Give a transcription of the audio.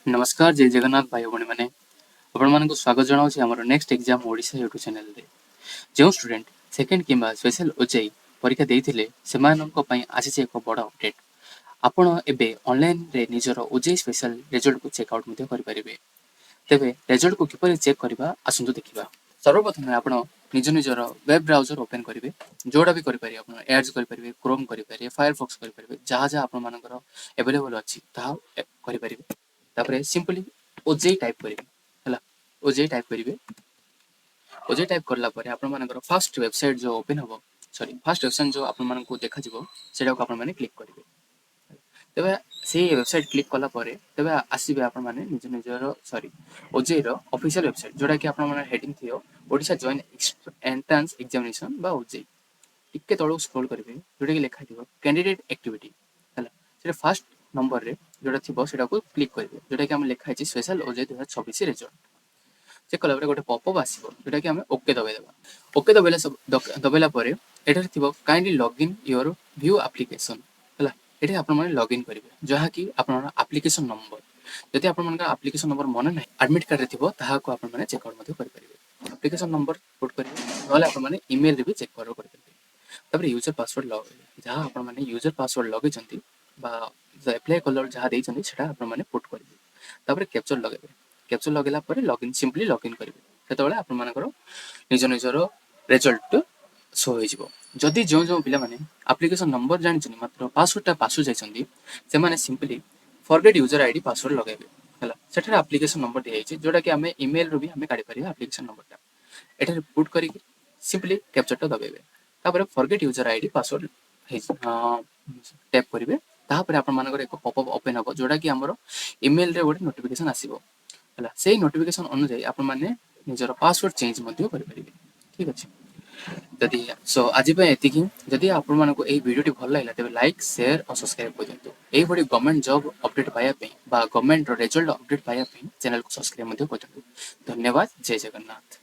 नमस्कार जय जगन्नाथ भाई भौणी मैंने आपण स्वागत जनाऊँ आम next exam Odisha YouTube channel रे जो स्टूडेंट सेकेंड किंबा स्पेशल ओजेई परीक्षा देइथिले सेमाननक पई आसीছে एक बड़ अपडेट आपण एबे ऑनलाइन रे निजर ओजेई स्पेशल रिजल्ट को चेक आउट मध्ये करि परिबे तेबे रिजल्ट को किपरि चेक करबा आसंतु देखिबा सर्वप्रथम आपण निज निजर वेब ब्राउजर ओपन करिवे जोडा भी करि पारि आपण एड्स करि परिबे क्रोम करि पारि फायरफॉक्स करि परिबे जहा जहा आपण मानकर अवेलेबल अछि ता करि परिबे तापरे सिंपली ओजेई टाइप करिवे हला ओजेई टाइप करिवे ओजेई टाइप करला परे आपण मानकर फर्स्ट वेबसाइट जो ओपन हबो सॉरी फर्स्ट ऑप्शन जो आपण मानकु देखा जिवो सेटा को आपण माने क्लिक करिवे तेबे से वेबसाइट क्लिक कला परे तेबे आसीबे आपण माने निज निजर सॉरी ओजेई रो ऑफिशियल वेबसाइट जोडा कि आपण माने हेडिंग थियो ओडिशा जॉइंट एंट्रेंस एग्जामिनेशन बा ओजेई टिके तळो स्क्रॉल करिवे जोडा कि लिखा थियो कैंडिडेट एक्टिविटी हला से फर्स्ट नंबर रे जोडा थिबो सेटा को क्लिक करिवे जोडा कि हम लिखा है स्पेशल ओजेई 2026 रिजल्ट चेक कला परे गोटे पॉपअप आसीबो जोडा कि हम ओके दबे देबा ओके दबेला सब दबेला परे एटार थिबो kindly login your view application हला एठी आपण माने लॉगिन करिवे जहा कि आपण एप्लीकेशन नंबर जदि आपण मानका एप्लीकेशन नंबर मन नै एडमिट कार्ड रे थिबो ताहा को आपण माने चेक आउट मध्ये करि परिबे एप्लीकेशन नंबर पुट करिवे नले आपण माने ईमेल रे भी चेक करि परिबे तबरे यूजर पासवर्ड लॉग जहा आपण माने यूजर पासवर्ड लगे जंती बा अप्लाई कलर जहा देई जंती सेटा आपण माने पुट करिवे तबरे कैप्चर लगेबे कैप्चर लगेला परे लॉगिन सिंपली लॉगिन करिवे सेतबेले आपण मानकर निज निजर रिजल्ट शो हो जिवो जदि जो जो पिला माने एप्लीकेशन नंबर जानि छनि मात्र पासवर्ड पासु जाय छनि से माने simply forget user ID password लगेबे हला सेठरे एप्लीकेशन नंबर दिया छै जोडा कि हमें ईमेल रो भी हमें काढी परिबा एप्लीकेशन नंबर ता एठारे पुट करी सिंपली कैप्चर टा दबेबे तापर forget user ID password tap करिवे तापर आपण मानकर एक पॉपअप ओपन हबो जोडा कि हमरो ईमेल रे गोटे नोटिफिकेशन आसीबो हला सेही नोटिफिकेशन अनुसार आपण माने निजर पासवर्ड चेंज मध्ये करि परिबे ठीक अछि जदि सो आज पे एतिकी जदि आपण मानको एही वीडियो टी भल लागला तबे लाइक शेयर और सब्सक्राइब कर दियंतु एही बडी गवर्नमेंट जॉब अपडेट पाया पे बा गवर्नमेंट रो रिजल्ट अपडेट पाया पे चैनल को सब्सक्राइब मध्ये कर दियंतु धन्यवाद जय जगन्नाथ।